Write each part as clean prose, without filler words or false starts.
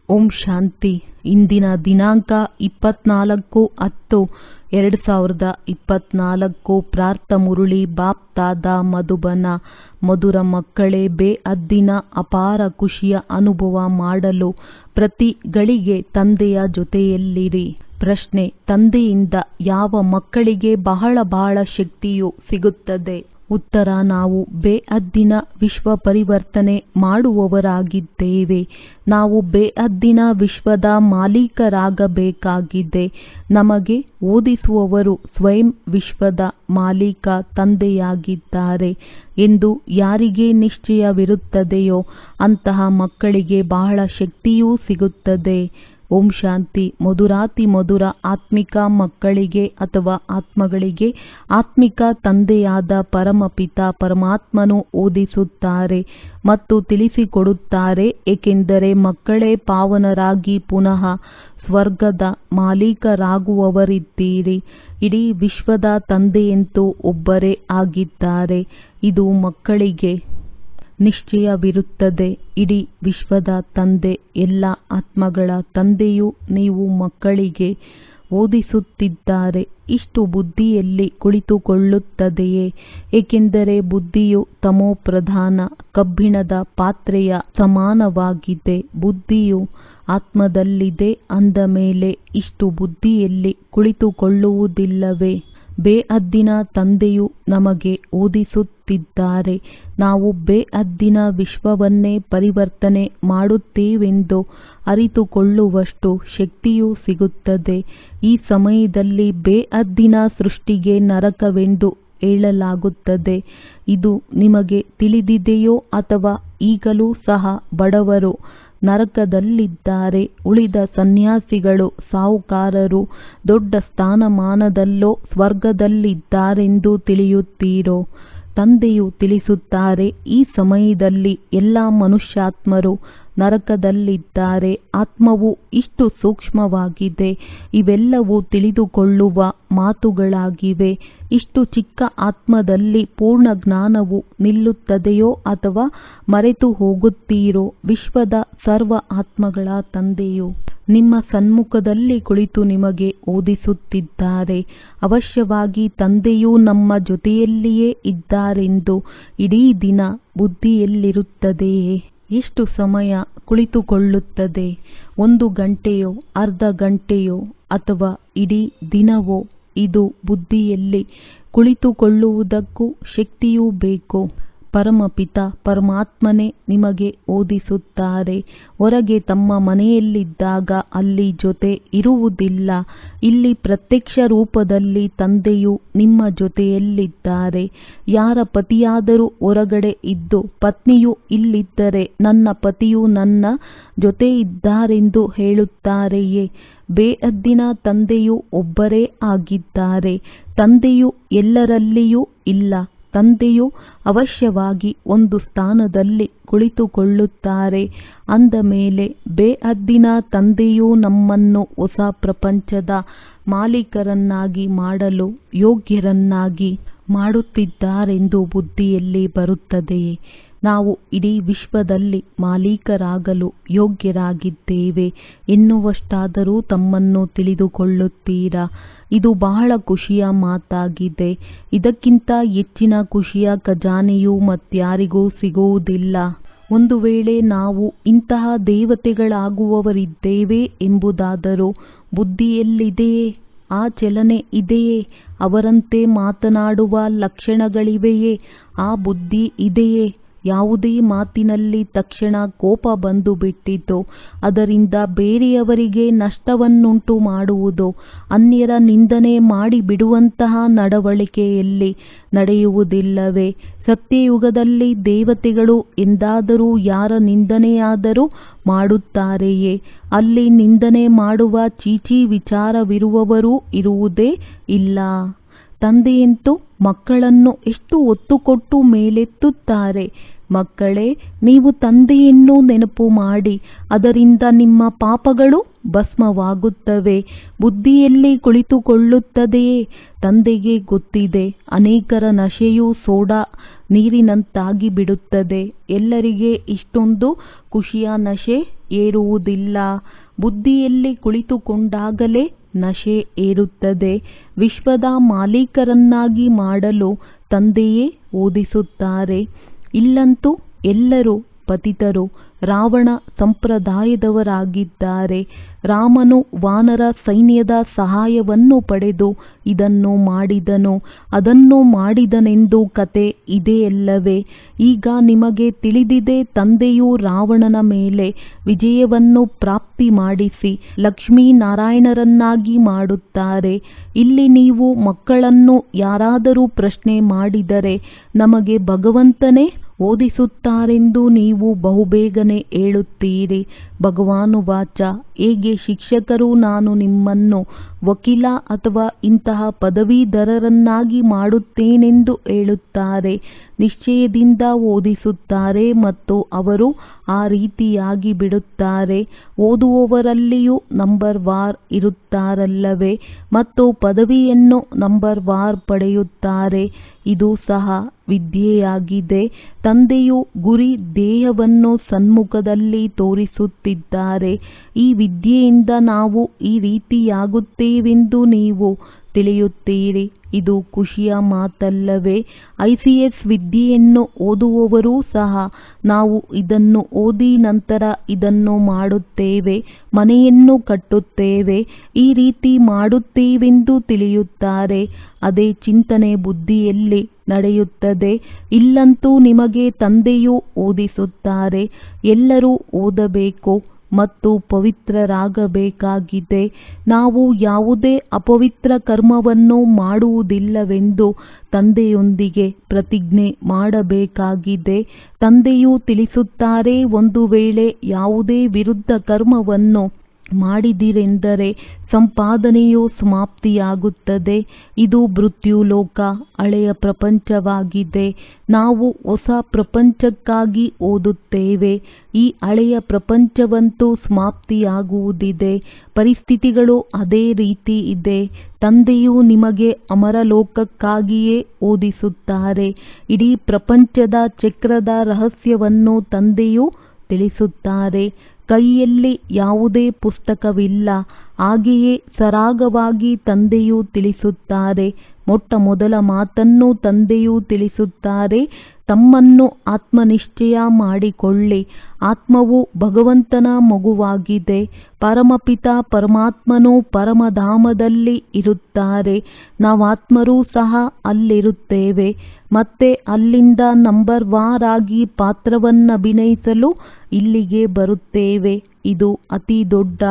ಓಂ ಶಾಂತಿ. ಇಂದಿನ ದಿನಾಂಕ 24/10/2024. ಪ್ರಾರ್ಥ ಮುರುಳಿ ಬಾಪ್ ತಾದ ಮಧುಬನ. ಮಧುರ ಮಕ್ಕಳೇ, ಬೇಅದ್ದಿನ ಅಪಾರ ಖುಷಿಯ ಅನುಭವ ಮಾಡಲು ಪ್ರತಿ ಗಳಿಗೆ ತಂದೆಯ ಜೊತೆಯಲ್ಲಿರಿ. ಪ್ರಶ್ನೆ: ತಂದೆಯಿಂದ ಯಾವ ಮಕ್ಕಳಿಗೆ ಬಹಳ ಶಕ್ತಿಯು ಸಿಗುತ್ತದೆ? ಉತ್ತರ: ನಾವು ಬೇಅದ್ದಿನ ವಿಶ್ವ ಪರಿವರ್ತನೆ ಮಾಡುವವರಾಗಿದ್ದೇವೆ. ನಾವು ಬೇಅದ್ದಿನ ವಿಶ್ವದ ಮಾಲೀಕರಾಗಬೇಕಾಗಿದೆ. ನಮಗೆ ಓದಿಸುವವರು ಸ್ವಯಂ ವಿಶ್ವದ ಮಾಲೀಕ ತಂದೆಯಾಗಿದ್ದಾರೆ ಎಂದು ಯಾರಿಗೆ ನಿಶ್ಚಯವಿರುತ್ತದೆಯೋ ಅಂತಹ ಮಕ್ಕಳಿಗೆ ಬಹಳ ಶಕ್ತಿಯೂ ಸಿಗುತ್ತದೆ. ಓಂ ಶಾಂತಿ. ಮಧುರಾತಿ ಮಧುರ ಆತ್ಮಿಕ ಮಕ್ಕಳಿಗೆ ಅಥವಾ ಆತ್ಮಗಳಿಗೆ ಆತ್ಮಿಕ ತಂದೆಯಾದ ಪರಮಪಿತ ಪರಮಾತ್ಮನು ಓದಿಸುತ್ತಾರೆ ಮತ್ತು ತಿಳಿಸಿಕೊಡುತ್ತಾರೆ, ಏಕೆಂದರೆ ಮಕ್ಕಳೇ ಪಾವನರಾಗಿ ಪುನಃ ಸ್ವರ್ಗದ ಮಾಲೀಕರಾಗುವವರಿದ್ದೀರಿ. ಇಡೀ ವಿಶ್ವದ ತಂದೆಯಂತೂ ಒಬ್ಬರೇ ಆಗಿದ್ದಾರೆ. ಇದು ಮಕ್ಕಳಿಗೆ ನಿಶ್ಚಯವಿರುತ್ತದೆ. ಇಡೀ ವಿಶ್ವದ ತಂದೆ, ಎಲ್ಲ ಆತ್ಮಗಳ ತಂದೆಯು ನೀವು ಮಕ್ಕಳಿಗೆ ಓದಿಸುತ್ತಿದ್ದಾರೆ. ಇಷ್ಟು ಬುದ್ಧಿಯಲ್ಲಿ ಕುಳಿತುಕೊಳ್ಳುತ್ತದೆಯೇ? ಏಕೆಂದರೆ ಬುದ್ಧಿಯು ತಮೋಪ್ರಧಾನ ಕಬ್ಬಿಣದ ಪಾತ್ರೆಯ ಸಮಾನವಾಗಿದೆ. ಬುದ್ಧಿಯು ಆತ್ಮದಲ್ಲಿದೆ ಅಂದ ಮೇಲೆ ಇಷ್ಟು ಬುದ್ಧಿಯಲ್ಲಿ ಕುಳಿತುಕೊಳ್ಳುವುದಿಲ್ಲವೇ? ಬೇಅದ್ದಿನ ತಂದೆಯು ನಮಗೆ ಓದಿಸುತ್ತಿದ್ದಾರೆ. ನಾವು ಬೇಅದ್ದಿನ ವಿಶ್ವವನ್ನೇ ಪರಿವರ್ತನೆ ಮಾಡುತ್ತೇವೆಂದು ಅರಿತುಕೊಳ್ಳುವಷ್ಟು ಶಕ್ತಿಯೂ ಸಿಗುತ್ತದೆ. ಈ ಸಮಯದಲ್ಲಿ ಬೇಅದ್ದಿನ ಸೃಷ್ಟಿಗೆ ನರಕವೆಂದು ಹೇಳಲಾಗುತ್ತದೆ. ಇದು ನಿಮಗೆ ತಿಳಿದಿದೆಯೋ? ಅಥವಾ ಈಗಲೂ ಸಹ ಬಡವರು ನರಕದಲ್ಲಿದ್ದಾರೆ, ಉಳಿದ ಸನ್ಯಾಸಿಗಳು ಸಾಹುಕಾರರು ದೊಡ್ಡ ಸ್ಥಾನಮಾನದಲ್ಲೋ ಸ್ವರ್ಗದಲ್ಲಿದ್ದಾರೆಂದು ತಿಳಿಯುತ್ತೀರೋ? ತಂದೆಯು ತಿಳಿಸುತ್ತಾರೆ, ಈ ಸಮಯದಲ್ಲಿ ಎಲ್ಲ ಮನುಷ್ಯಾತ್ಮರು ನರಕದಲ್ಲಿದ್ದಾರೆ. ಆತ್ಮವು ಇಷ್ಟು ಸೂಕ್ಷ್ಮವಾಗಿದೆ. ಇವೆಲ್ಲವೂ ತಿಳಿದುಕೊಳ್ಳುವ ಮಾತುಗಳಾಗಿವೆ. ಇಷ್ಟು ಚಿಕ್ಕ ಆತ್ಮದಲ್ಲಿ ಪೂರ್ಣ ಜ್ಞಾನವು ನಿಲ್ಲುತ್ತದೆಯೋ ಅಥವಾ ಮರೆತು ಹೋಗುತ್ತೀರೋ? ವಿಶ್ವದ ಸರ್ವ ಆತ್ಮಗಳ ತಂದೆಯು ನಿಮ್ಮ ಸನ್ಮುಖದಲ್ಲಿ ಕುಳಿತು ನಿಮಗೆ ಓದಿಸುತ್ತಿದ್ದಾರೆ. ಅವಶ್ಯವಾಗಿ ತಂದೆಯೂ ನಮ್ಮ ಜೊತೆಯಲ್ಲಿಯೇ ಇದ್ದಾರೆಂದು ಇಡೀ ದಿನ ಬುದ್ಧಿಯಲ್ಲಿರುತ್ತದೆಯೇ? ಎಷ್ಟು ಸಮಯ ಕುಳಿತುಕೊಳ್ಳುತ್ತದೆ? 1 ಗಂಟೆಯೋ, ಅರ್ಧ ಗಂಟೆಯೋ, ಅಥವಾ ಇಡೀ ದಿನವೋ? ಇದು ಬುದ್ಧಿಯಲ್ಲಿ ಕುಳಿತುಕೊಳ್ಳುವುದಕ್ಕೂ ಶಕ್ತಿಯೂ ಬೇಕು. ಪರಮಪಿತ ಪರಮಾತ್ಮನೇ ನಿಮಗೆ ಓದಿಸುತ್ತಾರೆ. ಹೊರಗೆ ತಮ್ಮ ಮನೆಯಲ್ಲಿದ್ದಾಗ ಅಲ್ಲಿ ಜೊತೆ ಇರುವುದಿಲ್ಲ. ಇಲ್ಲಿ ಪ್ರತ್ಯಕ್ಷ ರೂಪದಲ್ಲಿ ತಂದೆಯು ನಿಮ್ಮ ಜೊತೆಯಲ್ಲಿದ್ದಾರೆ. ಯಾರ ಪತಿಯಾದರೂ ಹೊರಗಡೆ ಇದ್ದು ಪತ್ನಿಯು ಇಲ್ಲಿದ್ದರೆ ನನ್ನ ಪತಿಯು ನನ್ನ ಜೊತೆ ಇದ್ದಾರೆಂದು ಹೇಳುತ್ತಾರೆಯೇ? ಬೇಅದ್ದಿನ ತಂದೆಯು ಒಬ್ಬರೇ ಆಗಿದ್ದಾರೆ. ತಂದೆಯು ಎಲ್ಲರಲ್ಲಿಯೂ ಇಲ್ಲ. ತಂದೆಯು ಅವಶ್ಯವಾಗಿ ಒಂದು ಸ್ಥಾನದಲ್ಲಿ ಕುಳಿತುಕೊಳ್ಳುತ್ತಾರೆ. ಅಂದ ಮೇಲೆ ಬೇಅದ್ದಿನ ತಂದೆಯು ನಮ್ಮನ್ನು ಹೊಸ ಪ್ರಪಂಚದ ಮಾಲೀಕರನ್ನಾಗಿ ಮಾಡಲು ಯೋಗ್ಯರನ್ನಾಗಿ ಮಾಡುತ್ತಿದ್ದಾರೆಂದು ಬುದ್ಧಿಯಲ್ಲಿ ಬರುತ್ತದೆಯೇ? ನಾವು ಇಡೀ ವಿಶ್ವದಲ್ಲಿ ಮಾಲೀಕರಾಗಲು ಯೋಗ್ಯರಾಗಿದ್ದೇವೆ ಎನ್ನುವಷ್ಟಾದರೂ ತಮ್ಮನ್ನು ತಿಳಿದುಕೊಳ್ಳುತ್ತೀರಾ? ಇದು ಬಹಳ ಖುಷಿಯ ಮಾತಾಗಿದೆ. ಇದಕ್ಕಿಂತ ಹೆಚ್ಚಿನ ಖುಷಿಯ ಖಜಾನೆಯು ಮತ್ಯಾರಿಗೂ ಸಿಗುವುದಿಲ್ಲ. ಒಂದು ವೇಳೆ ನಾವು ಇಂತಹ ದೇವತೆಗಳಾಗುವವರಿದ್ದೇವೆ ಎಂಬುದಾದರೂ ಬುದ್ಧಿಯಲ್ಲಿದೆಯೇ? ಆ ಚಲನೆ ಇದೆಯೇ? ಅವರಂತೆ ಮಾತನಾಡುವ ಲಕ್ಷಣಗಳಿವೆಯೇ? ಆ ಬುದ್ಧಿ ಇದೆಯೇ? ಯಾವುದೇ ಮಾತಿನಲ್ಲಿ ತಕ್ಷಣ ಕೋಪ ಬಂದು ಬಿಟ್ಟಿತು, ಅದರಿಂದ ಬೇರೆಯವರಿಗೆ ನಷ್ಟವನ್ನುಂಟು ಮಾಡುವುದು, ಅನ್ಯರ ನಿಂದನೆ ಮಾಡಿಬಿಡುವಂತಹ ನಡವಳಿಕೆಯಲ್ಲಿ ನಡೆಯುವುದಿಲ್ಲವೇ? ಸತ್ಯಯುಗದಲ್ಲಿ ದೇವತೆಗಳು ಎಂದಾದರೂ ಯಾರ ನಿಂದನೆಯಾದರೂ ಮಾಡುತ್ತಾರೆಯೇ? ಅಲ್ಲಿ ನಿಂದನೆ ಮಾಡುವ ಚೀಚಿ ವಿಚಾರವಿರುವವರೂ ಇರುವುದೇ ಇಲ್ಲ. ತಂದೆಯಂತೂ ಮಕ್ಕಳನ್ನು ಎಷ್ಟು ಒತ್ತು ಕೊಟ್ಟು ಮೇಲೆತ್ತುತ್ತಾರೆ. ಮಕ್ಕಳೇ, ನೀವು ತಂದೆಯನ್ನು ನೆನಪು ಮಾಡಿ, ಅದರಿಂದ ನಿಮ್ಮ ಪಾಪಗಳು ಭಸ್ಮವಾಗುತ್ತವೆ. ಬುದ್ಧಿಯಲ್ಲಿ ಕುಳಿತುಕೊಳ್ಳುತ್ತದೆಯೇ? ತಂದೆಗೆ ಗೊತ್ತಿದೆ, ಅನೇಕರ ನಶೆಯು ಸೋಡಾ ನೀರಿನಂತಾಗಿ ಬಿಡುತ್ತದೆ. ಎಲ್ಲರಿಗೆ ಇಷ್ಟೊಂದು ಖುಷಿಯ ನಶೆ ಏರುವುದಿಲ್ಲ. ಬುದ್ಧಿಯಲ್ಲಿ ಕುಳಿತುಕೊಂಡಾಗಲೇ ನಶೆ ಏರುತ್ತದೆ. ವಿಶ್ವದ ಮಾಲೀಕರನ್ನಾಗಿ ಮಾಡಲು ತಂದೆಯೇ ಓದಿಸುತ್ತಾರೆ. ಇಲ್ಲಂತೂ ಎಲ್ಲರೂ ಪತಿತರು, ರಾವಣ ಸಂಪ್ರದಾಯದವರಾಗಿದ್ದಾರೆ. ರಾಮನು ವಾನರ ಸೈನ್ಯದ ಸಹಾಯವನ್ನು ಪಡೆದು ಇದನ್ನು ಮಾಡಿದನು, ಅದನ್ನು ಮಾಡಿದನೆಂದು ಕತೆ ಇದೆಯಲ್ಲವೇ? ಈಗ ನಿಮಗೆ ತಿಳಿದಿದೆ, ತಂದೆಯು ರಾವಣನ ಮೇಲೆ ವಿಜಯವನ್ನು ಪ್ರಾಪ್ತಿ ಮಾಡಿಸಿ ಲಕ್ಷ್ಮೀನಾರಾಯಣರನ್ನಾಗಿ ಮಾಡುತ್ತಾರೆ. ಇಲ್ಲಿ ನೀವು ಮಕ್ಕಳನ್ನು ಯಾರಾದರೂ ಪ್ರಶ್ನೆ ಮಾಡಿದರೆ, ನಮಗೆ ಭಗವಂತನೇ ಓದಿಸುತ್ತಾರೆಂದು ನೀವು ಬಹುಬೇಗನೆ ಹೇಳುತ್ತೀರಿ. ಭಗವಾನುವಾಚ, ಹೇಗೆ ಶಿಕ್ಷಕರು ನಾನು ನಿಮ್ಮನ್ನು ವಕೀಲ ಅಥವಾ ಇಂತಹ ಪದವೀಧರರನ್ನಾಗಿ ಮಾಡುತ್ತೇನೆಂದು ಹೇಳುತ್ತಾರೆ, ನಿಶ್ಚಯದಿಂದ ಓದಿಸುತ್ತಾರೆ ಮತ್ತು ಅವರು ಆ ರೀತಿಯಾಗಿ ಬಿಡುತ್ತಾರೆ. ಓದುವವರಲ್ಲಿಯೂ ನಂಬರ್ ವಾರ್ ಇರುತ್ತಾರಲ್ಲವೇ ಮತ್ತು ಪದವಿಯನ್ನು ನಂಬರ್ ವಾರ್ ಪಡೆಯುತ್ತಾರೆ. ಇದು ಸಹ ವಿದ್ಯೆಯಾಗಿದೆ. ತಂದೆಯು ಗುರಿ ಧ್ಯೇಯವನ್ನು ಸನ್ಮುಖದಲ್ಲಿ ತೋರಿಸುತ್ತಿದ್ದಾರೆ. ಈ ವಿದ್ಯೆಯಿಂದ ನಾವು ಈ ರೀತಿಯಾಗುತ್ತೇವೆಂದು ನೀವು ತಿಳಿಯುತ್ತೀರಿ. ಇದು ಖುಷಿಯ ಮಾತಲ್ಲವೇ? ICS ವಿದ್ಯೆಯನ್ನು ಓದುವವರೂ ಸಹ ನಾವು ಇದನ್ನು ಓದಿ ನಂತರ ಇದನ್ನು ಮಾಡುತ್ತೇವೆ, ಮನೆಯನ್ನು ಕಟ್ಟುತ್ತೇವೆ, ಈ ರೀತಿ ಮಾಡುತ್ತೇವೆಂದು ತಿಳಿಯುತ್ತಾರೆ. ಅದೇ ಚಿಂತನೆ ಬುದ್ಧಿಯಲ್ಲಿ ನಡೆಯುತ್ತದೆ. ಇಲ್ಲಂತೂ ನಿಮಗೆ ತಂದೆಯು ಓದಿಸುತ್ತಾರೆ. ಎಲ್ಲರೂ ಓದಬೇಕು ಮತ್ತು ಪವಿತ್ರರಾಗಬೇಕಾಗಿದೆ. ನಾವು ಯಾವುದೇ ಅಪವಿತ್ರ ಕರ್ಮವನ್ನು ಮಾಡುವುದಿಲ್ಲವೆಂದು ತಂದೆಯೊಂದಿಗೆ ಪ್ರತಿಜ್ಞೆ ಮಾಡಬೇಕಾಗಿದೆ. ತಂದೆಯು ತಿಳಿಸುತ್ತಾರೆ, ಒಂದು ವೇಳೆ ಯಾವುದೇ ವಿರುದ್ಧ ಕರ್ಮವನ್ನು ಮಾಡಿದಿರೆಂದರೆ ಸಂಪಾದನೆಯು ಸಮಾಪ್ತಿಯಾಗುತ್ತದೆ. ಇದು ಮೃತ್ಯುಲೋಕ, ಹಳೆಯ ಪ್ರಪಂಚವಾಗಿದೆ. ನಾವು ಹೊಸ ಪ್ರಪಂಚಕ್ಕಾಗಿ ಓದುತ್ತೇವೆ. ಈ ಹಳೆಯ ಪ್ರಪಂಚವಂತೂ ಸಮಾಪ್ತಿಯಾಗುವುದಿದೆ. ಪರಿಸ್ಥಿತಿಗಳು ಅದೇ ರೀತಿ ಇದೆ. ತಂದೆಯು ನಿಮಗೆ ಅಮರಲೋಕಕ್ಕಾಗಿಯೇ ಓದಿಸುತ್ತಾರೆ. ಇಡೀ ಪ್ರಪಂಚದ ಚಕ್ರದ ರಹಸ್ಯವನ್ನು ತಂದೆಯು ತಿಳಿಸುತ್ತಾರೆ. ಕೈಯಲ್ಲಿ ಯಾವುದೇ ಪುಸ್ತಕವಿಲ್ಲ, ಹಾಗೆಯೇ ಸರಾಗವಾಗಿ ತಂದೆಯು ತಿಳಿಸುತ್ತಾರೆ. ಮೊಟ್ಟ ಮೊದಲ ಮಾತನ್ನು ತಂದೆಯು ತಿಳಿಸುತ್ತಾರೆ, ತಮ್ಮನ್ನು ಆತ್ಮನಿಶ್ಚಯ ಮಾಡಿಕೊಳ್ಳಿ. ಆತ್ಮವು ಭಗವಂತನ ಮಗುವಾಗಿದೆ. ಪರಮಪಿತ ಪರಮಾತ್ಮನು ಪರಮಧಾಮದಲ್ಲಿ ಇರುತ್ತಾರೆ. ನಾವಾತ್ಮರೂ ಸಹ ಅಲ್ಲಿರುತ್ತೇವೆ. ಮತ್ತೆ ಅಲ್ಲಿಂದ ನಂಬರ್ ವಾರ್ ಆಗಿ ಪಾತ್ರವನ್ನಭಿನಯಿಸಲು ಇಲ್ಲಿಗೆ ಬರುತ್ತೇವೆ. ಇದು ಅತಿ ದೊಡ್ಡ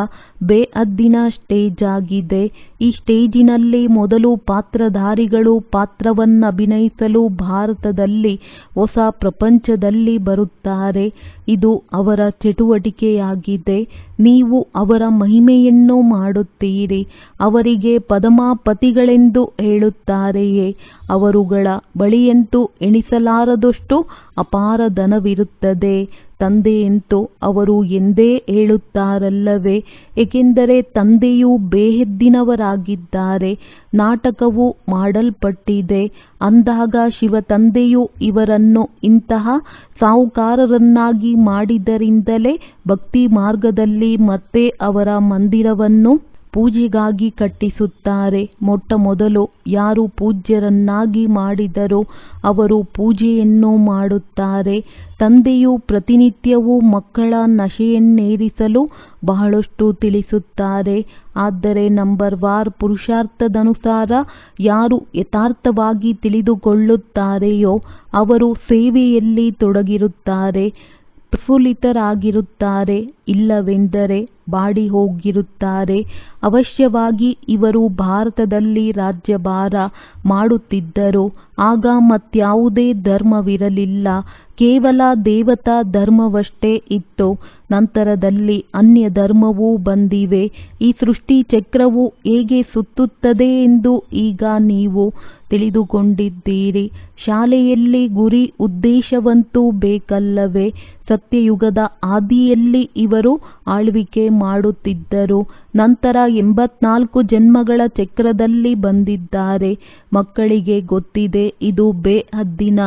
ಬೇಹದ್ದಿನ ಸ್ಟೇಜ್ ಆಗಿದೆ. ಈ ಸ್ಟೇಜಿನಲ್ಲಿ ಮೊದಲು ಪಾತ್ರಧಾರಿಗಳು ಪಾತ್ರವನ್ನಭಿನಯಿಸಲು ಭಾರತದಲ್ಲಿ ಹೊಸ ಪ್ರಪಂಚದಲ್ಲಿ ಬರುತ್ತಾರೆ. ಇದು ಅವರ ಚಟುವಟಿಕೆಯಾಗಿದೆ. ನೀವು ಅವರ ಮಹಿಮೆಯನ್ನು ಮಾಡುತ್ತೀರಿ. ಅವರಿಗೆ ಪದಮಾಪತಿಗಳೆಂದು ಹೇಳುತ್ತಾರೆಯೇ? ಅವರುಗಳ ಬಳಿಯಂತೂ ಎಣಿಸಲಾರದಷ್ಟು ಅಪಾರ ಧನವಿರುತ್ತದೆ. ತಂದೆಯಂತೂ ಅವರು ಎಂದೇ ಹೇಳುತ್ತಾರಲ್ಲವೇ? ಏಕೆಂದರೆ ತಂದೆಯು ಬೇಹದ್ದಿನವರಾಗಿದ್ದಾರೆ. ನಾಟಕವು ಮಾಡಲ್ಪಟ್ಟಿದೆ. ಅಂದಾಗ ಶಿವತಂದೆಯು ಇವರನ್ನು ಇಂತಹ ಸಾಹುಕಾರರನ್ನಾಗಿ ಮಾಡಿದರಿಂದಲೇ ಭಕ್ತಿ ಮಾರ್ಗದಲ್ಲಿ ಮತ್ತೆ ಅವರ ಮಂದಿರವನ್ನು ಪೂಜೆಗಾಗಿ ಕಟ್ಟಿಸುತ್ತಾರೆ. ಮೊಟ್ಟ ಮೊದಲು ಯಾರು ಪೂಜ್ಯರನ್ನಾಗಿ ಮಾಡಿದರೋ ಅವರು ಪೂಜೆಯನ್ನು ಮಾಡುತ್ತಾರೆ. ತಂದೆಯು ಪ್ರತಿನಿತ್ಯವೂ ಮಕ್ಕಳ ನಶೆಯನ್ನೇರಿಸಲು ಬಹಳಷ್ಟು ತಿಳಿಸುತ್ತಾರೆ. ಆದರೆ ನಂಬರ್ ವಾರ್ ಪುರುಷಾರ್ಥದನುಸಾರ ಯಾರು ಯಥಾರ್ಥವಾಗಿ ತಿಳಿದುಕೊಳ್ಳುತ್ತಾರೆಯೋ ಅವರು ಸೇವೆಯಲ್ಲಿ ತೊಡಗಿರುತ್ತಾರೆ, ಪ್ರಫುಲ್ಲಿತರಾಗಿರುತ್ತಾರೆ. ಇಲ್ಲವೆಂದರೆ ಬಾಡಿ ಹೋಗಿರುತ್ತಾರೆ. ಅವಶ್ಯವಾಗಿ ಇವರು ಭಾರತದಲ್ಲಿ ರಾಜ್ಯಭಾರ ಮಾಡುತ್ತಿದ್ದರು. ಆಗ ಮತ್ಯಾವುದೇ ಧರ್ಮವಿರಲಿಲ್ಲ, ಕೇವಲ ದೇವತಾ ಧರ್ಮವಷ್ಟೇ ಇತ್ತು. ನಂತರದಲ್ಲಿ ಅನ್ಯ ಧರ್ಮವೂ ಬಂದಿವೆ. ಈ ಸೃಷ್ಟಿ ಚಕ್ರವು ಹೇಗೆ ಸುತ್ತುತ್ತದೆ ಎಂದು ಈಗ ನೀವು ತಿಳಿದುಕೊಂಡಿದ್ದೀರಿ. ಶಾಲೆಯಲ್ಲಿ ಗುರಿ ಉದ್ದೇಶವಂತೂ ಬೇಕಲ್ಲವೇ? ಸತ್ಯಯುಗದ ಆದಿಯಲ್ಲಿ ಇವರು ಆಳ್ವಿಕೆ ಮಾಡುತ್ತಿದ್ದರು. ನಂತರ 84 ಜನ್ಮಗಳ ಚಕ್ರದಲ್ಲಿ ಬಂದಿದ್ದಾರೆ. ಮಕ್ಕಳಿಗೆ ಗೊತ್ತಿದೆ ಇದು ಬೇಹದ್ದಿನ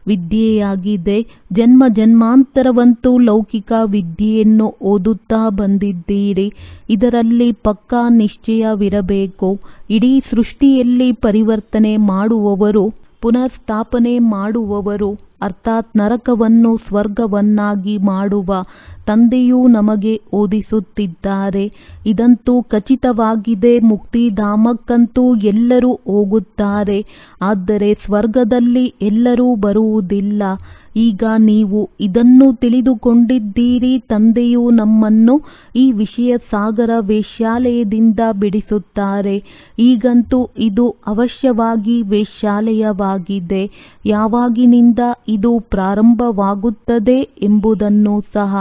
ವಿದ್ಯೆಯಾಗಿದೆ. ಜನ್ಮ ಜನ್ಮಾಂತರವಂತೂ ಲೌಕಿಕ ವಿದ್ಯೆಯನ್ನು ಓದುತ್ತಾ ಬಂದಿದ್ದೀರಿ. ಇದರಲ್ಲಿ ಪಕ್ಕಾ ನಿಶ್ಚಯವಿರಬೇಕು. ಇಡೀ ಸೃಷ್ಟಿಯಲ್ಲಿ ಪರಿವರ್ತನೆ ಮಾಡುವವರು, ಪುನರ್ಸ್ಥಾಪನೆ ಮಾಡುವವರು, ಅರ್ಥಾತ್ ನರಕವನ್ನು ಸ್ವರ್ಗವನ್ನಾಗಿ ಮಾಡುವ ತಂದೆಯೂ ನಮಗೆ ಓದಿಸುತ್ತಿದ್ದಾರೆ. ಇದಂತೂ ಖಚಿತವಾಗಿದೆ. ಮುಕ್ತಿಧಾಮಕ್ಕಂತೂ ಎಲ್ಲರೂ ಹೋಗುತ್ತಾರೆ, ಆದರೆ ಸ್ವರ್ಗದಲ್ಲಿ ಎಲ್ಲರೂ ಬರುವುದಿಲ್ಲ. ಈಗ ನೀವು ಇದನ್ನು ತಿಳಿದುಕೊಂಡಿದ್ದೀರಿ. ತಂದೆಯು ನಮ್ಮನ್ನು ಈ ವಿಷಯ ಸಾಗರ ವೇಶ್ಯಾಲಯದಿಂದ ಬಿಡಿಸುತ್ತಾರೆ. ಈಗಂತೂ ಇದು ಅವಶ್ಯವಾಗಿ ವೇಶ್ಯಾಲಯವಾಗಿದೆ. ಯಾವಾಗಿನಿಂದ ಇದು ಪ್ರಾರಂಭವಾಗುತ್ತದೆ ಎಂಬುದನ್ನು ಸಹ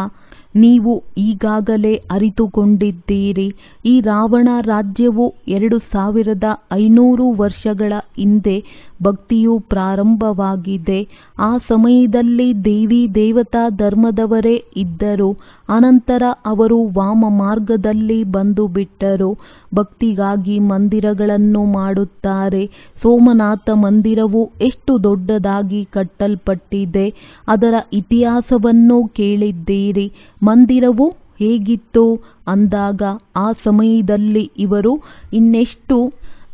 ನೀವು ಈಗಾಗಲೇ ಅರಿತುಕೊಂಡಿದ್ದೀರಿ. ಈ ರಾವಣ ರಾಜ್ಯವು 2500 ವರ್ಷಗಳ ಹಿಂದೆ ಭಕ್ತಿಯು ಪ್ರಾರಂಭವಾಗಿದೆ. ಆ ಸಮಯದಲ್ಲಿ ದೇವಿ ದೇವತಾ ಧರ್ಮದವರೇ ಇದ್ದರು. ಅನಂತರ ಅವರು ವಾಮ ಮಾರ್ಗದಲ್ಲಿ ಬಂದು ಬಿಟ್ಟರು. ಭಕ್ತಿಗಾಗಿ ಮಂದಿರಗಳನ್ನು ಮಾಡುತ್ತಾರೆ. ಸೋಮನಾಥ ಮಂದಿರವು ಎಷ್ಟು ದೊಡ್ಡದಾಗಿ ಕಟ್ಟಲ್ಪಟ್ಟಿದೆ, ಅದರ ಇತಿಹಾಸವನ್ನು ಕೇಳಿದ್ದೀರಿ. ಮಂದಿರವು ಹೇಗಿತ್ತು ಅಂದಾಗ ಆ ಸಮಯದಲ್ಲಿ ಇವರು ಇನ್ನೆಷ್ಟು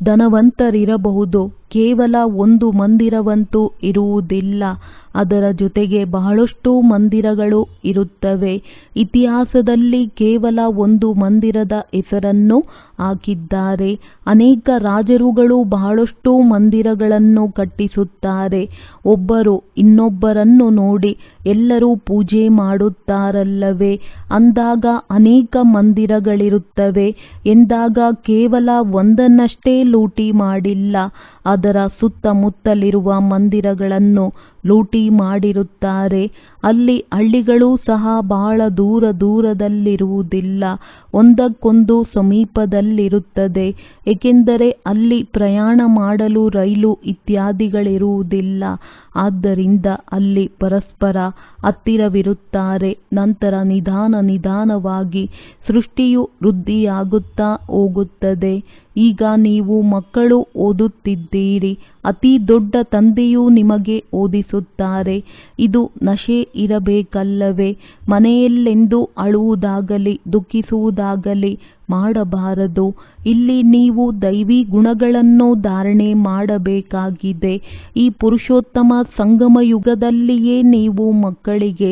ಧನವಂತರಿರಬಹುದು. ಕೇವಲ ಒಂದು ಮಂದಿರವಂತೂ ಇರುವುದಿಲ್ಲ, ಅದರ ಜೊತೆಗೆ ಬಹಳಷ್ಟು ಮಂದಿರಗಳು ಇರುತ್ತವೆ. ಇತಿಹಾಸದಲ್ಲಿ ಕೇವಲ ಒಂದು ಮಂದಿರದ ಹೆಸರನ್ನು ಹಾಕಿದ್ದಾರೆ. ಅನೇಕ ರಾಜರುಗಳು ಬಹಳಷ್ಟು ಮಂದಿರಗಳನ್ನು ಕಟ್ಟಿಸುತ್ತಾರೆ. ಒಬ್ಬರು ಇನ್ನೊಬ್ಬರನ್ನು ನೋಡಿ ಎಲ್ಲರೂ ಪೂಜೆ ಮಾಡುತ್ತಾರಲ್ಲವೇ? ಅಂದಾಗ ಅನೇಕ ಮಂದಿರಗಳಿರುತ್ತವೆ ಎಂದಾಗ ಕೇವಲ ಒಂದನ್ನಷ್ಟೇ ಲೂಟಿ ಮಾಡಿಲ್ಲ, ಅದರ ಸುತ್ತಮುತ್ತಲಿರುವ ಮಂದಿರಗಳನ್ನು ಲೂಟಿ ಮಾಡಿರುತ್ತಾರೆ. ಅಲ್ಲಿ ಹಳ್ಳಿಗಳೂ ಸಹ ಬಹಳ ದೂರದಲ್ಲಿರುವುದಿಲ್ಲ, ಒಂದಕ್ಕೊಂದು ಸಮೀಪದಲ್ಲಿರುತ್ತದೆ. ಏಕೆಂದರೆ ಅಲ್ಲಿ ಪ್ರಯಾಣ ಮಾಡಲು ರೈಲು ಇತ್ಯಾದಿಗಳಿರುವುದಿಲ್ಲ. ಆದ್ದರಿಂದ ಅಲ್ಲಿ ಪರಸ್ಪರ ಹತ್ತಿರವಿರುತ್ತಾರೆ. ನಂತರ ನಿಧಾನವಾಗಿ ಸೃಷ್ಟಿಯು ವೃದ್ಧಿಯಾಗುತ್ತಾ ಹೋಗುತ್ತದೆ. ಈಗ ನೀವು ಮಕ್ಕಳು ಓದುತ್ತಿದ್ದೀರಿ. ಅತಿ ದೊಡ್ಡ ತಂದೆಯು ನಿಮಗೆ ಓದಿಸುತ್ತಾರೆ. ಇದು ನಶೆ ಇರಬೇಕಲ್ಲವೇ? ಮನೆಯಲ್ಲೆಂದು ಅಳುವುದಾಗಲಿ ದುಃಖಿಸುವುದಾಗಲಿ ಮಾಡಬಾರದು. ಇಲ್ಲಿ ನೀವು ದೈವಿ ಗುಣಗಳನ್ನು ಧಾರಣೆ ಮಾಡಬೇಕಾಗಿದೆ. ಈ ಪುರುಷೋತ್ತಮ ಸಂಗಮ ಯುಗದಲ್ಲಿಯೇ ನೀವು ಮಕ್ಕಳಿಗೆ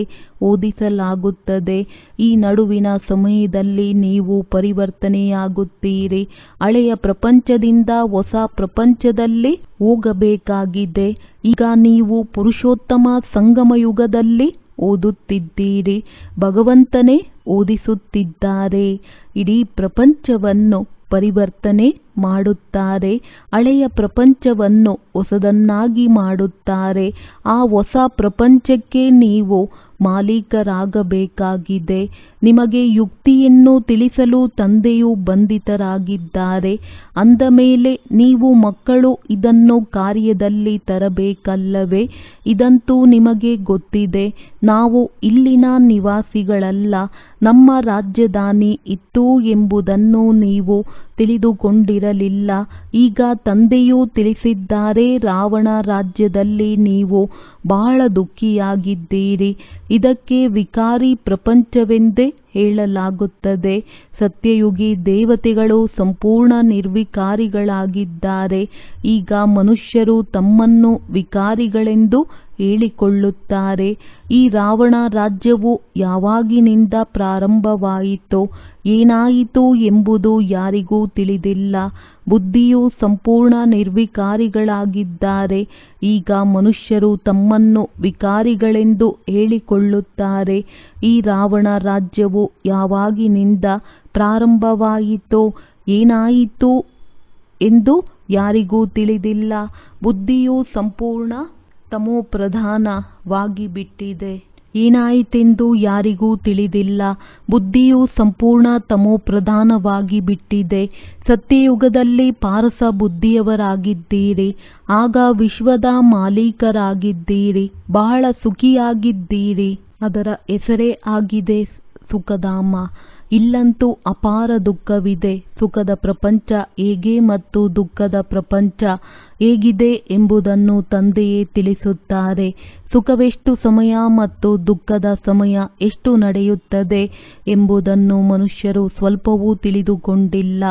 ಓದಿಸಲಾಗುತ್ತದೆ. ಈ ನಡುವಿನ ಸಮಯದಲ್ಲಿ ನೀವು ಪರಿವರ್ತನೆಯಾಗುತ್ತೀರಿ. ಹಳೆಯ ಪ್ರಪಂಚದಿಂದ ಹೊಸ ಪ್ರಪಂಚದಲ್ಲಿ ಹೋಗಬೇಕಾಗಿದೆ. ಈಗ ನೀವು ಪುರುಷೋತ್ತಮ ಸಂಗಮ ಯುಗದಲ್ಲಿ ಓದುತ್ತಿದ್ದೀರಿ. ಭಗವಂತನೇ ಓದಿಸುತ್ತಿದ್ದಾರೆ. ಇಡೀ ಪ್ರಪಂಚವನ್ನು ಪರಿವರ್ತನೆ ಮಾಡುತ್ತಾರೆ. ಹಳೆಯ ಪ್ರಪಂಚವನ್ನು ಹೊಸದನ್ನಾಗಿ ಮಾಡುತ್ತಾರೆ. ಆ ಹೊಸ ಪ್ರಪಂಚಕ್ಕೆ ನೀವು ಮಾಲೀಕರಾಗಬೇಕಾಗಿದೆ. ನಿಮಗೆ ಯುಕ್ತಿಯನ್ನು ತಿಳಿಸಲು ತಂದೆಯು ಬಂಧಿತರಾಗಿದ್ದಾರೆ. ಅಂದ ಮೇಲೆ ನೀವು ಮಕ್ಕಳು ಇದನ್ನು ಕಾರ್ಯದಲ್ಲಿ ತರಬೇಕಲ್ಲವೇ? ಇದಂತೂ ನಿಮಗೆ ಗೊತ್ತಿದೆ. ನಾವು ಇಲ್ಲಿನ ನಿವಾಸಿಗಳಲ್ಲ, ನಮ್ಮ ರಾಜಧಾನಿ ಇತ್ತು ಎಂಬುದನ್ನು ನೀವು ತಿಳಿದುಕೊಂಡಿರಲಿಲ್ಲ. ಈಗ ತಂದೆಯು ತಿಳಿಸಿದ್ದಾರೆ. ರಾವಣ ರಾಜ್ಯದಲ್ಲಿ ನೀವು ಬಹಳ ದುಃಖಿಯಾಗಿದ್ದೀರಿ. ಇದಕ್ಕೆ ವಿಕಾರಿ ಪ್ರಪಂಚವೆಂದೇ ಹೇಳಲಾಗುತ್ತದೆ. ಸತ್ಯಯುಗಿ ದೇವತೆಗಳು ಸಂಪೂರ್ಣ ನಿರ್ವಿಕಾರಿಗಳಾಗಿದ್ದಾರೆ. ಈಗ ಮನುಷ್ಯರು ತಮ್ಮನ್ನು ವಿಕಾರಿಗಳೆಂದು ಹೇಳಿಕೊಳ್ಳುತ್ತಾರೆ. ಈ ರಾವಣ ರಾಜ್ಯವು ಯಾವಾಗಿನಿಂದ ಪ್ರಾರಂಭವಾಯಿತೋ ಏನಾಯಿತು ಎಂಬುದು ಯಾರಿಗೂ ತಿಳಿದಿಲ್ಲ. ಬುದ್ಧಿಯು ಸಂಪೂರ್ಣ ನಿರ್ವಿಕಾರಿಗಳಾಗಿದ್ದಾರೆ. ಈಗ ಮನುಷ್ಯರು ತಮ್ಮನ್ನು ವಿಕಾರಿಗಳೆಂದು ಹೇಳಿಕೊಳ್ಳುತ್ತಾರೆ. ಈ ರಾವಣ ರಾಜ್ಯವು ಯಾವಾಗಿನಿಂದ ಪ್ರಾರಂಭವಾಯಿತೋ ಏನಾಯಿತು ಎಂದು ಯಾರಿಗೂ ತಿಳಿದಿಲ್ಲ. ಬುದ್ಧಿಯು ಸಂಪೂರ್ಣ ತಮೋಪ್ರಧಾನವಾಗಿಬಿಟ್ಟಿದೆ. ಏನಾಯಿತೆಂದು ಯಾರಿಗೂ ತಿಳಿದಿಲ್ಲ. ಬುದ್ಧಿಯು ಸಂಪೂರ್ಣ ತಮೋಪ್ರಧಾನವಾಗಿ ಬಿಟ್ಟಿದೆ. ಸತ್ಯಯುಗದಲ್ಲಿ ಪಾರಸ ಬುದ್ಧಿಯವರಾಗಿದ್ದೀರಿ. ಆಗ ವಿಶ್ವದ ಮಾಲೀಕರಾಗಿದ್ದೀರಿ. ಬಹಳ ಸುಖಿಯಾಗಿದ್ದೀರಿ. ಅದರ ಹೆಸರೇ ಆಗಿದೆ ಸುಖಧಾಮ. ಇಲ್ಲಂತೂ ಅಪಾರ ದುಃಖವಿದೆ. ಸುಖದ ಪ್ರಪಂಚ ಹೇಗೆ ಮತ್ತು ದುಃಖದ ಪ್ರಪಂಚ ಹೇಗಿದೆ ಎಂಬುದನ್ನು ತಂದೆಯೇ ತಿಳಿಸುತ್ತಾರೆ. ಸುಖವೆಷ್ಟು ಸಮಯ ಮತ್ತು ದುಃಖದ ಸಮಯ ಎಷ್ಟು ನಡೆಯುತ್ತದೆ ಎಂಬುದನ್ನು ಮನುಷ್ಯರು ಸ್ವಲ್ಪವೂ ತಿಳಿದುಕೊಂಡಿಲ್ಲ.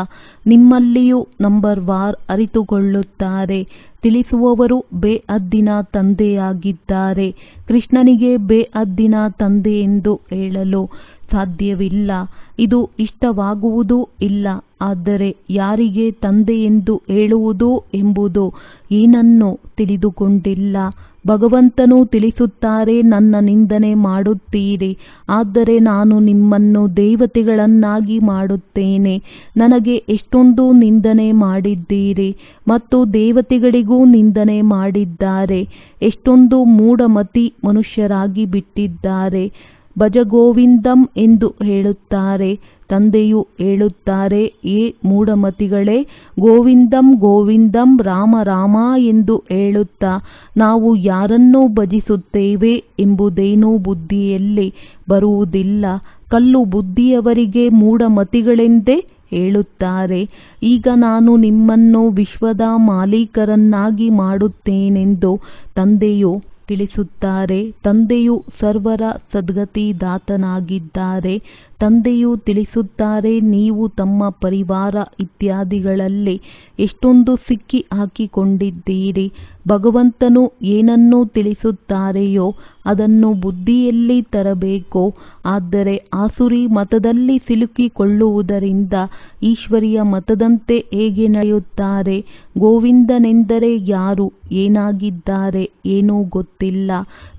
ನಿಮ್ಮಲ್ಲಿಯೂ ನಂಬರ್ ವಾರ್ ಅರಿತುಕೊಳ್ಳುತ್ತಾರೆ. ತಿಳಿಸುವವರು ಬೇಅದ್ದಿನ ತಂದೆಯಾಗಿದ್ದಾರೆ. ಕೃಷ್ಣನಿಗೆ ಬೇಅದ್ದಿನ ತಂದೆ ಎಂದು ಹೇಳಲು ಸಾಧ್ಯವಿಲ್ಲ. ಇದು ಇಷ್ಟವಾಗುವುದೂ ಇಲ್ಲ. ಆದರೆ ಯಾರಿಗೆ ತಂದೆ ಎಂದು ಹೇಳುವುದು ಎಂಬುದು ಏನನ್ನೂ ತಿಳಿದುಕೊಂಡಿಲ್ಲ. ಭಗವಂತನು ತಿಳಿಸುತ್ತಾರೆ, ನನ್ನ ನಿಂದನೆ ಮಾಡುತ್ತೀರಿ, ಆದರೆ ನಾನು ನಿಮ್ಮನ್ನು ದೇವತೆಗಳನ್ನಾಗಿ ಮಾಡುತ್ತೇನೆ. ನನಗೆ ಎಷ್ಟೊಂದು ನಿಂದನೆ ಮಾಡಿದ್ದೀರಿ ಮತ್ತು ದೇವತೆಗಳಿಗೂ ನಿಂದನೆ ಮಾಡಿದ್ದಾರೆ. ಎಷ್ಟೊಂದು ಮೂಢಮತಿ ಮನುಷ್ಯರಾಗಿ ಬಿಟ್ಟಿದ್ದಾರೆ. ಭಜ ಗೋವಿಂದಂ ಎಂದು ಹೇಳುತ್ತಾರೆ. ತಂದೆಯು ಹೇಳುತ್ತಾರೆ, ಏ ಮೂಢಮತಿಗಳೇ, ಗೋವಿಂದಂ ಗೋವಿಂದಂ ರಾಮ ರಾಮ ಎಂದು ಹೇಳುತ್ತಾ ನಾವು ಯಾರನ್ನು ಭಜಿಸುತ್ತೇವೆ ಎಂಬುದೇನೂ ಬುದ್ಧಿಯಲ್ಲಿ ಬರುವುದಿಲ್ಲ. ಕಲ್ಲು ಬುದ್ಧಿಯವರಿಗೆ ಮೂಢಮತಿಗಳೆಂದೇ ಹೇಳುತ್ತಾರೆ. ಈಗ ನಾನು ನಿಮ್ಮನ್ನು ವಿಶ್ವದ ಮಾಲೀಕರನ್ನಾಗಿ ಮಾಡುತ್ತೇನೆಂದು ತಂದೆಯು ತಿಳಿಸುತ್ತಾರೆ. ತಂದೆಯು ಸರ್ವರ ಸದ್ಗತಿದಾತನಾಗಿದ್ದಾರೆ. ತಂದೆಯು ತಿಳಿಸುತ್ತಾರೆ, ನೀವು ತಮ್ಮ ಪರಿವಾರ ಇತ್ಯಾದಿಗಳಲ್ಲಿ ಎಷ್ಟೊಂದು ಸಿಕ್ಕಿ ಹಾಕಿಕೊಂಡಿದ್ದೀರಿ. ಭಗವಂತನು ಏನನ್ನು ತಿಳಿಸುತ್ತಾರೆಯೋ ಅದನ್ನು ಬುದ್ಧಿಯಲ್ಲಿ ತರಬೇಕು. ಆದರೆ ಆಸುರಿ ಮತದಲ್ಲಿ ಸಿಲುಕಿಕೊಳ್ಳುವುದರಿಂದ ಈಶ್ವರಿಯ ಮತದಂತೆ ಹೇಗೆ ನಡೆಯುತ್ತಾರೆ? ಗೋವಿಂದನೆಂದರೆ ಯಾರು, ಏನಾಗಿದ್ದಾರೆ ಏನೂ ಗೊತ್ತಿಲ್ಲ.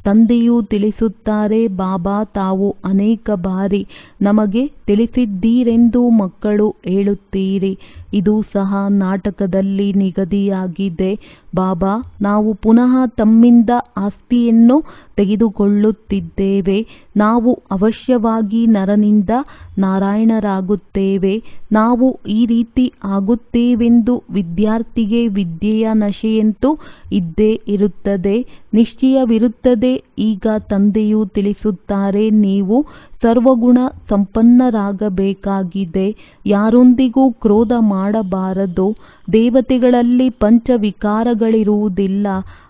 ತಂದೆಯು ತಿಳಿಸುತ್ತಾರೆ, ಬಾಬಾ ತಾವು ಅನೇಕ ಬಾರಿ ನಮಗೆ ತಿಳಿಸಿದ್ದೀರೆಂದು ಮಕ್ಕಳು ಹೇಳುತ್ತೀರಿ. ಇದು ಸಹ ನಾಟಕದಲ್ಲಿ ನಿಗದಿಯಾಗಿದೆ. ಬಾಬಾ, ನಾವು ಪುನಃ ತಮ್ಮಿಂದ ಆಸ್ತಿಯನ್ನು ತೆಗೆದುಕೊಳ್ಳುತ್ತಿದ್ದೇವೆ. ನಾವು ಅವಶ್ಯವಾಗಿ ನರನಿಂದ ನಾರಾಯಣರಾಗುತ್ತೇವೆ. ನಾವು ಈ ರೀತಿ ಆಗುತ್ತೇವೆಂದು ವಿದ್ಯಾರ್ಥಿಗೆ ವಿದ್ಯೆಯ ನಶೆಯಂತೂ ಇದ್ದೇ ಇರುತ್ತದೆ, ನಿಶ್ಚಯವಿರುತ್ತದೆ. ಈಗ ತಂದೆಯು ತಿಳಿಸುತ್ತಾರೆ, ನೀವು ಸರ್ವಗುಣ ಸಂಪನ್ನರಾಗಬೇಕಾಗಿದೆ. ಯಾರೊಂದಿಗೂ ಕ್ರೋಧ ಮಾಡಬಾರದು. ದೇವತೆಗಳಲ್ಲಿ ಪಂಚವಿಕಾರಗಳಿರುವುದಿಲ್ಲ.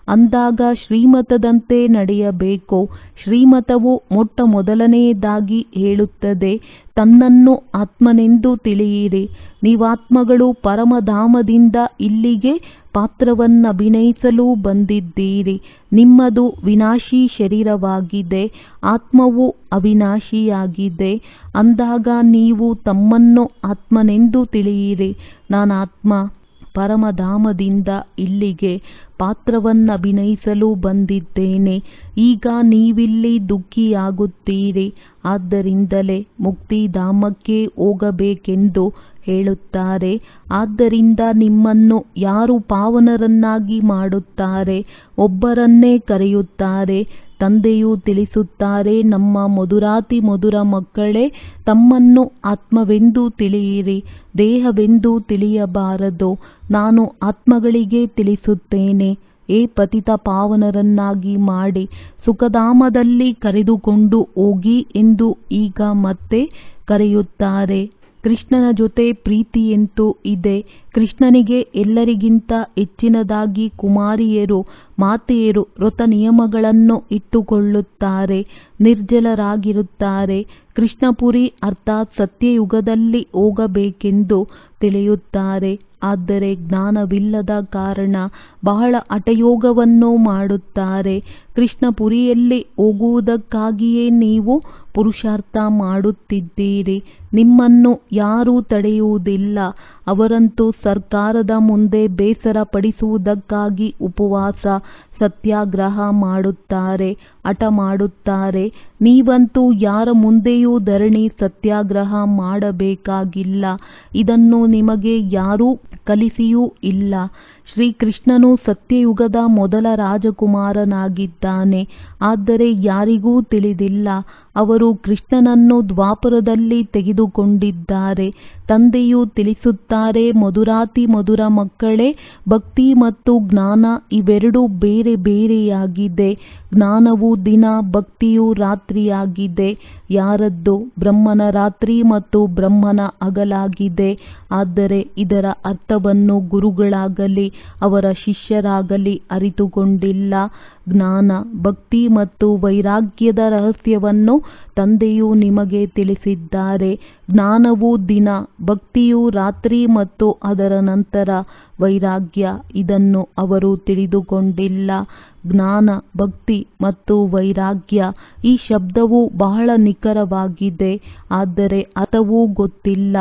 ಅಂದಾಗ ಶ್ರೀಮತದಂತೆ ನಡೆಯಬೇಕು. ಶ್ರೀಮತವು ಮೊಟ್ಟ ಮೊದಲನೆಯದಾಗಿ ಹೇಳುತ್ತದೆ, ತನ್ನನ್ನು ಆತ್ಮನೆಂದು ತಿಳಿಯಿರಿ. ನೀವಾತ್ಮಗಳು ಪರಮಧಾಮದಿಂದ ಇಲ್ಲಿಗೆ ಪಾತ್ರವನ್ನಭಿನಯಿಸಲು ಬಂದಿದ್ದೀರಿ. ನಿಮ್ಮದು ವಿನಾಶಿ ಶರೀರವಾಗಿದೆ. ಆತ್ಮವು ಅವಿನಾಶಿಯಾಗಿದೆ. ಅಂದಾಗ ನೀವು ತಮ್ಮನ್ನು ಆತ್ಮನೆಂದು ತಿಳಿಯಿರಿ. ನಾನಾತ್ಮ ಪರಮಧಾಮದಿಂದ ಇಲ್ಲಿಗೆ ಪಾತ್ರವನ್ನಭಿನಯಿಸಲು ಬಂದಿದ್ದೇನೆ. ಈಗ ನೀವಿಲ್ಲಿ ದುಃಖಿಯಾಗುತ್ತೀರಿ. ಆದ್ದರಿಂದಲೇ ಮುಕ್ತಿಧಾಮಕ್ಕೆ ಹೋಗಬೇಕೆಂದು ಹೇಳುತ್ತಾರೆ. ಆದ್ದರಿಂದ ನಿಮ್ಮನ್ನು ಯಾರು ಪಾವನರನ್ನಾಗಿ ಮಾಡುತ್ತಾರೆ? ಒಬ್ಬರನ್ನೇ ಕರೆಯುತ್ತಾರೆ. ತಂದೆಯು ತಿಳಿಸುತ್ತಾರೆ, ನಮ್ಮ ಮಧುರಾತಿ ಮಧುರ ಮಕ್ಕಳೇ, ತಮ್ಮನ್ನು ಆತ್ಮವೆಂದು ತಿಳಿಯಿರಿ, ದೇಹವೆಂದು ತಿಳಿಯಬಾರದು. ನಾನು ಆತ್ಮಗಳಿಗೆ ತಿಳಿಸುತ್ತೇನೆ, ಏ ಪತಿತ ಪಾವನರನ್ನಾಗಿ ಮಾಡಿ ಸುಖಧಾಮದಲ್ಲಿ ಕರೆದುಕೊಂಡು ಹೋಗಿ ಎಂದು ಈಗ ಮತ್ತೆ ಕರೆಯುತ್ತಾರೆ. ಕೃಷ್ಣನ ಜೊತೆ ಪ್ರೀತಿಯಂತೂ ಇದೆ. ಕೃಷ್ಣನಿಗೆ ಎಲ್ಲರಿಗಿಂತ ಹೆಚ್ಚಿನದಾಗಿ ಕುಮಾರಿಯರು, ಮಾತೆಯರು ವ್ರತ ನಿಯಮಗಳನ್ನು ಇಟ್ಟುಕೊಳ್ಳುತ್ತಾರೆ, ನಿರ್ಜಲರಾಗಿರುತ್ತಾರೆ. ಕೃಷ್ಣಪುರಿ ಅರ್ಥಾತ್ ಸತ್ಯಯುಗದಲ್ಲಿ ಹೋಗಬೇಕೆಂದು ತಿಳಿಯುತ್ತಾರೆ. ಆದರೆ ಜ್ಞಾನವಿಲ್ಲದ ಕಾರಣ ಬಹಳ ಹಠಯೋಗವನ್ನು ಮಾಡುತ್ತಾರೆ. ಕೃಷ್ಣಪುರಿಯಲ್ಲಿ ಹೋಗುವುದಕ್ಕಾಗಿಯೇ ನೀವು ಪುರುಷಾರ್ಥ ಮಾಡುತ್ತಿದ್ದೀರಿ. ನಿಮ್ಮನ್ನು ಯಾರೂ ತಡೆಯುವುದಿಲ್ಲ. ಅವರಂತೂ ಸರ್ಕಾರದ ಮುಂದೆ ಬೇಸರ ಪಡಿಸುವುದಕ್ಕಾಗಿ ಉಪವಾಸ ಸತ್ಯಾಗ್ರಹ ಮಾಡುತ್ತಾರೆ, ಹಠ ಮಾಡುತ್ತಾರೆ. ನೀವಂತೂ ಯಾರ ಮುಂದೆಯೂ ಧರಣಿ ಸತ್ಯಾಗ್ರಹ ಮಾಡಬೇಕಾಗಿಲ್ಲ. ಇದನ್ನು ನಿಮಗೆ ಯಾರೂ ಕಲಿಸಿಯೂ ಇಲ್ಲ. ಶ್ರೀಕೃಷ್ಣನು ಸತ್ಯಯುಗದ ಮೊದಲ ರಾಜಕುಮಾರನಾಗಿದ್ದಾನೆ. ಆದರೆ ಯಾರಿಗೂ ತಿಳಿದಿಲ್ಲ. ಅವರು ಕೃಷ್ಣನನ್ನು ದ್ವಾಪರದಲ್ಲಿ ತೆಗೆದುಕೊಂಡಿದ್ದಾರೆ. ತಂದೆಯು ತಿಳಿಸುತ್ತಾರೆ, ಮಧುರಾತಿ ಮಧುರ ಮಕ್ಕಳೇ, ಭಕ್ತಿ ಮತ್ತು ಜ್ಞಾನ ಇವೆರಡೂ ಬೇರೆ ಬೇರೆಯಾಗಿದೆ. ಜ್ಞಾನವು ದಿನ, ಭಕ್ತಿಯು ರಾತ್ರಿಯಾಗಿದೆ. ಯಾರದ್ದು ಬ್ರಹ್ಮನ ರಾತ್ರಿ ಮತ್ತು ಬ್ರಹ್ಮನ ಹಗಲಾಗಿದೆ. ಆದರೆ ಇದರ ಅರ್ಥವನ್ನು ಗುರುಗಳಾಗಲಿ ಅವರ ಶಿಷ್ಯರಾಗಲಿ ಅರಿತುಕೊಂಡಿಲ್ಲ. ಜ್ಞಾನ, ಭಕ್ತಿ ಮತ್ತು ವೈರಾಗ್ಯದ ರಹಸ್ಯವನ್ನು ತಂದೆಯು ನಿಮಗೆ ತಿಳಿಸಿದ್ದಾರೆ. ಜ್ಞಾನವು ದಿನ, ಭಕ್ತಿಯು ರಾತ್ರಿ ಮತ್ತು ಅದರ ನಂತರ ವೈರಾಗ್ಯ. ಇದನ್ನು ಅವರು ತಿಳಿದುಕೊಂಡಿಲ್ಲ. ಜ್ಞಾನ, ಭಕ್ತಿ ಮತ್ತು ವೈರಾಗ್ಯ ಈ ಶಬ್ದವು ಬಹಳ ನಿಖರವಾಗಿದೆ, ಆದರೆ ಅರ್ಥವೂ ಗೊತ್ತಿಲ್ಲ.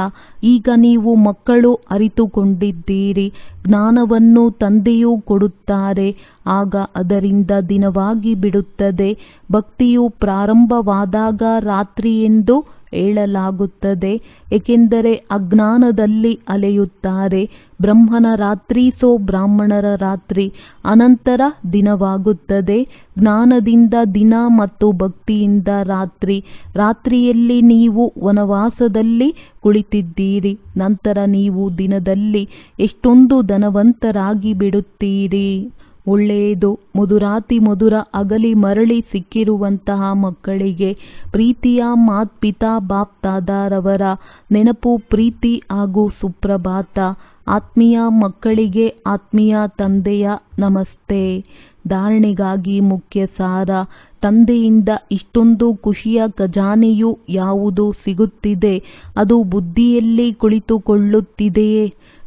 ಈಗ ನೀವು ಮಕ್ಕಳು ಅರಿತುಕೊಂಡಿದ್ದೀರಿ. ಜ್ಞಾನವನ್ನು ತಂದೆಯೂ ಕೊಡುತ್ತಾರೆ, ಆಗ ಅದರಿಂದ ದಿನವಾಗಿ ಬಿಡುತ್ತದೆ. ಭಕ್ತಿಯು ಪ್ರಾರಂಭವಾದಾಗ ರಾತ್ರಿ ಎಂದು ಹೇಳಲಾಗುತ್ತದೆ, ಏಕೆಂದರೆ ಅಜ್ಞಾನದಲ್ಲಿ ಅಲೆಯುತ್ತಾರೆ. ಬ್ರಹ್ಮನ ರಾತ್ರಿ ಬ್ರಾಹ್ಮಣರ ರಾತ್ರಿ, ಅನಂತರ ದಿನವಾಗುತ್ತದೆ. ಜ್ಞಾನದಿಂದ ದಿನ ಮತ್ತು ಭಕ್ತಿಯಿಂದ ರಾತ್ರಿ. ರಾತ್ರಿಯಲ್ಲಿ ನೀವು ವನವಾಸದಲ್ಲಿ ಕುಳಿತಿದ್ದೀರಿ. ನಂತರ ನೀವು ದಿನದಲ್ಲಿ ಎಷ್ಟೊಂದು ಧನವಂತರಾಗಿ ಬಿಡುತ್ತೀರಿ. ಒಳ್ಳೆಯದು. ಮಧುರಾತಿ ಮಧುರ ಅಗಲಿ ಮರಳಿ ಸಿಕ್ಕಿರುವಂತಹ ಮಕ್ಕಳಿಗೆ ಪ್ರೀತಿಯ ಮಾತ್ಪಿತಾ ಬಾಪ್ ದಾದಾರವರ ನೆನಪು, ಪ್ರೀತಿ ಹಾಗೂ ಸುಪ್ರಭಾತ. ಆತ್ಮೀಯ ಮಕ್ಕಳಿಗೆ ಆತ್ಮೀಯ ತಂದೆಯ ನಮಸ್ತೆ. ಧಾರಣೆಗಾಗಿ ಮುಖ್ಯ ಸಾರ. ತಂದೆಯಿಂದ ಇಷ್ಟೊಂದು ಖುಷಿಯ ಖಜಾನೆಯು ಯಾವುದು ಸಿಗುತ್ತಿದೆ, ಅದು ಬುದ್ಧಿಯಲ್ಲಿ ಕುಳಿತುಕೊಳ್ಳುತ್ತಿದೆಯೇ?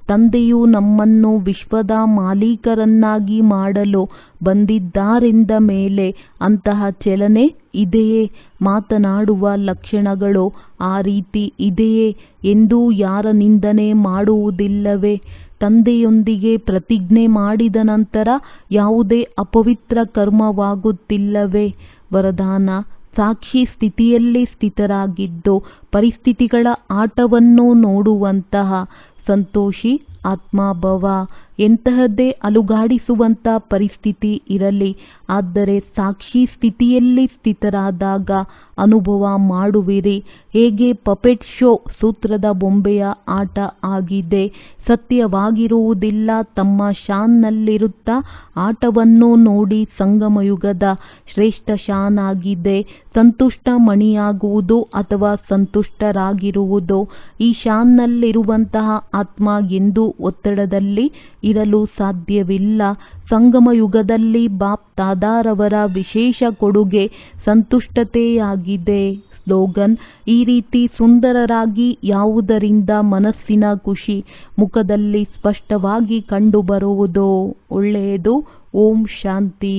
ತಂದೆಯು ನಮ್ಮನ್ನು ವಿಶ್ವದ ಮಾಲೀಕರನ್ನಾಗಿ ಮಾಡಲು ಬಂದಿದ್ದಾರೆಂದ ಮೇಲೆ ಅಂತಹ ಚಲನೆ ಇದೆಯೇ? ಮಾತನಾಡುವ ಲಕ್ಷಣಗಳು ಆ ರೀತಿ ಇದೆಯೇ ಎಂದು ಯಾರ ನಿಂದನೆ ಮಾಡುವುದಿಲ್ಲವೇ? ತಂದೆಯೊಂದಿಗೆ ಪ್ರತಿಜ್ಞೆ ಮಾಡಿದ ನಂತರ ಯಾವುದೇ ಅಪವಿತ್ರ ಕರ್ಮವಾಗುತ್ತಿಲ್ಲವೇ? ವರದಾನ: ಸಾಕ್ಷಿ ಸ್ಥಿತಿಯಲ್ಲಿ ಸ್ಥಿತರಾಗಿದ್ದು ಪರಿಸ್ಥಿತಿಗಳ ಆಟವನ್ನು ನೋಡುವಂತಹ ಸಂತೋಷಿ ಆತ್ಮಭವ. ಎಂತಹದ್ದೇ ಅಲುಗಾಡಿಸುವಂತ ಪರಿಸ್ಥಿತಿ ಇರಲಿ, ಆದರೆ ಸಾಕ್ಷಿ ಸ್ಥಿತಿಯಲ್ಲಿ ಸ್ಥಿತರಾದಾಗ ಅನುಭವ ಮಾಡುವಿರಿ. ಹೇಗೆ ಪಪೆಟ್ ಶೋ ಸೂತ್ರದ ಬೊಂಬೆಯ ಆಟ ಆಗಿದೆ. ಸತ್ಯವಾಗಿರುವುದಿಲ್ಲ. ತಮ್ಮ ಶಾನ್ನಲ್ಲಿರುತ್ತಾ ಆಟವನ್ನು ನೋಡಿ ಸಂಗಮಯುಗದ ಶ್ರೇಷ್ಠ ಶಾನ್ ಆಗಿದೆ. ಸಂತುಷ್ಟ ಮಣಿಯಾಗುವುದು ಅಥವಾ ಸಂತುಷ್ಟರಾಗಿರುವುದು. ಈ ಶಾನ್ನಲ್ಲಿರುವಂತಹ ಆತ್ಮ ಎಂದೂ ಒತ್ತಡದಲ್ಲಿ ಇರಲು ಸಾಧ್ಯವಿಲ್ಲ. ಸಂಗಮಯುಗದಲ್ಲಿ ಬಾಪ್ ದಾದಾರವರ ವಿಶೇಷ ಕೊಡುಗೆ ಸಂತುಷ್ಟತೆಯಾಗಿದೆ. ಸ್ಲೋಗನ್: ಈ ರೀತಿ ಸುಂದರರಾಗಿ ಯಾವುದರಿಂದ ಮನಸ್ಸಿನ ಖುಷಿ ಮುಖದಲ್ಲಿ ಸ್ಪಷ್ಟವಾಗಿ ಕಂಡುಬರುವುದೋ? ಒಳ್ಳೆಯದು. ಓಂ ಶಾಂತಿ.